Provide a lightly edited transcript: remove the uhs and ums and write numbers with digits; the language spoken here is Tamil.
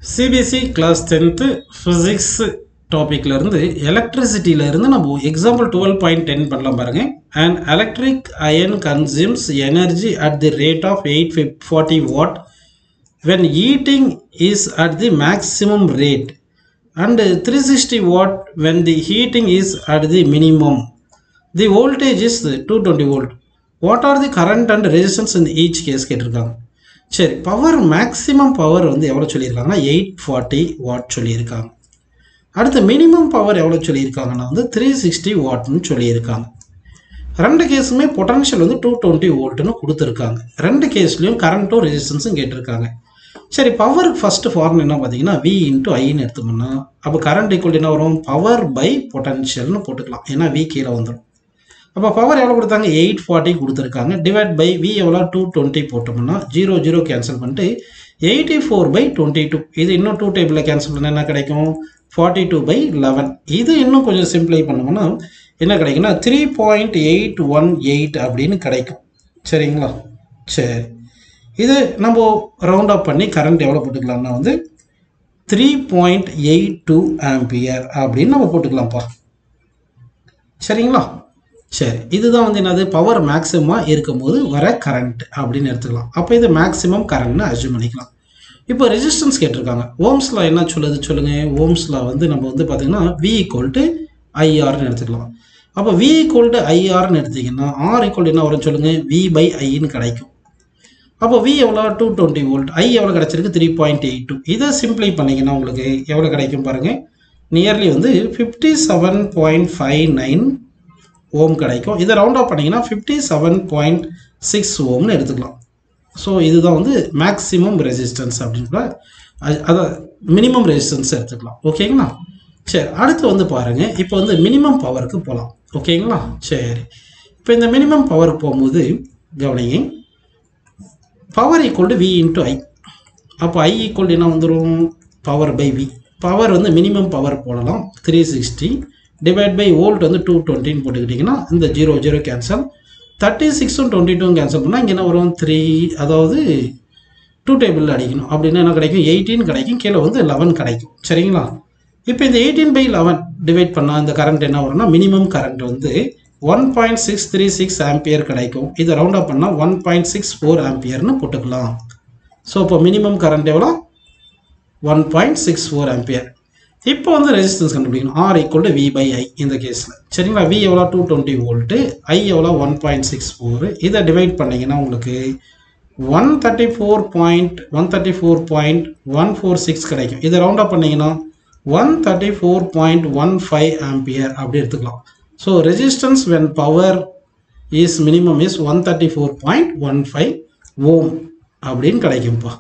CBC class 10th physics டாபிக்ல இருந்து எலக்ட்ரிசிட்டில இருந்து நம்ம எக்ஸாம்பிள் 12.10 பண்ணலாம் பாருங்க. An electric iron consumes energy at the rate of 840 watt when heating is at the maximum rate and 360 watt when the heating is at the minimum. The voltage is 220 volt. What are the current and resistance in each case கேட்டிருக்காங்க. சரி, பவர் மேக்ஸிமம் பவர் வந்து எவ்வளோ சொல்லியிருக்காங்கன்னா 840 வாட் சொல்லியிருக்காங்க. அடுத்து மினிமம் பவர் எவ்வளோ சொல்லியிருக்காங்கன்னா வந்து 360 வாட்னு சொல்லியிருக்காங்க. ரெண்டு கேஸுமே பொட்டன்ஷியல் வந்து 220 வோல்ட்னு கொடுத்துருக்காங்க. ரெண்டு கேஸ்லையும் கரண்ட்டும் ரெசிஸ்டன்ஸும் கேட்டிருக்காங்க. சரி, பவருக்கு ஃபஸ்ட்டு ஃபார்முலா என்ன பார்த்தீங்கன்னா V இன்ட்டு ஐன்னு எடுத்துக்கோன்னா அப்போ கரண்ட் ஈக்குவல் என்ன வரும், பவர் பை பொட்டன்ஷியல்னு போட்டுக்கலாம். ஏன்னா V கீழே வந்துடும். அப்போ பவர் எவ்வளோ கொடுத்தாங்க, 840 கொடுத்துருக்காங்க. டிவைட் பை V எவ்வளோ 220 போட்டோம்னா 0 கேன்சல் பண்ணிட்டு 84/22. இது இன்னும் 2 டேபிளில் கேன்சல் பண்ணால் என்ன கிடைக்கும், 42/11. இது இன்னும் கொஞ்சம் சிம்பிளை பண்ணோம்னா என்ன கிடைக்குன்னா 3.818 அப்படின்னு கிடைக்கும். சரிங்களா? சரி, இது நம்ம ரவுண்ட் அப் பண்ணி கரண்ட் எவ்வளோ போட்டுக்கலாம்னா வந்து 3.82 ஆம்பியர் அப்படின்னு நம்ம போட்டுக்கலாம்ப்பா. சரிங்களா? சரி, இதுதான் வந்து என்னது, பவர் மேக்ஸிமமாக இருக்கும்போது வர கரண்ட் அப்படின்னு எடுத்துக்கலாம். அப்போ இது மேக்ஸிமம் கரண்ட்னு அஸ்யூம் பண்ணிக்கலாம். இப்போ ரெசிஸ்டன்ஸ் கேட்டிருக்காங்க. ஓம்ஸ்லா என்ன சொல்லுது சொல்லுங்கள். ஓம்ஸ்லா வந்து நம்ம வந்து பார்த்திங்கன்னா V = IRன்னு எடுத்துக்கலாம். அப்போ V = IRன்னு எடுத்திங்கன்னா R = என்ன வரும் சொல்லுங்கள், V/Iன்னு கிடைக்கும். அப்போ V எவ்வளோ 220 வோல்ட், I எவ்வளோ கிடச்சிருக்கு 3.82. இதை சிம்பிளை பண்ணிங்கன்னா உங்களுக்கு எவ்வளோ கிடைக்கும் பாருங்கள், நியர்லி வந்து 57.59 ஓம் கிடைக்கும். இதை ரவுண்ட் ஆஃப் பண்ணிங்கன்னா 57.6 ஓம்னு எடுத்துக்கலாம். ஸோ இதுதான் வந்து மேக்ஸிமம் ரெசிஸ்டன்ஸ் அப்படின்ற, அதான் மினிமம் ரெசிஸ்டன்ஸ் எடுத்துக்கலாம். ஓகேங்களா? சரி, அடுத்து வந்து பாருங்கள், இப்போ வந்து மினிமம் பவருக்கு போகலாம். ஓகேங்களா? சரி, இப்போ இந்த மினிமம் பவருக்கு போகும்போது கவனிங்க, power equal V into I. அப்போ I ஈக்குவல் என்ன வந்துடும், பவர் பை V. பவர் வந்து மினிமம் பவர் போடலாம் 360 டிவைட் பை வோல்ட் வந்து 220 போட்டுக்கிட்டிங்கன்னா இந்த 0 கேன்சல், 36ம் 22 கேன்சல் பண்ணால் இங்கே என்ன வரும் 3, அதாவது 2 டேபிளில் அடிக்கணும். அப்படின்னா என்ன கிடைக்கும், 18 கிடைக்கும், கீழே வந்து 11 கிடைக்கும். சரிங்களா? இப்போ இந்த 18/11 டிவைட் பண்ணால் இந்த கரண்ட் என்ன வரும்னா மினிமம் கரண்ட் வந்து 1.636 ஆம்பியர் கிடைக்கும். இதை ரவுண்ட் அப் பண்ணால் 1.64 ஆம்பியர்னு போட்டுக்கலாம். ஸோ இப்போ மினிமம் கரண்ட் எவ்வளோ, 1.64 ஆம்பியர். இப்போ வந்து ரெசிஸ்டன்ஸ் கண்டுபிடிக்கணும். R = V/I இந்த கேஸில். சரிங்களா? V எவ்வளோ 220 வோல்ட்டு, I எவ்வளோ 1.64. இதை டிவைட் பண்ணிங்கன்னா உங்களுக்கு 134.146 கிடைக்கும். இதை ரவுண்ட் அப் பண்ணிங்கன்னா 134.15 ஆம்பியர் அப்படி எடுத்துக்கலாம். So resistance when power is minimum is 134.15 ஓம் அப்படின்னு கிடைக்கும்ப்பா.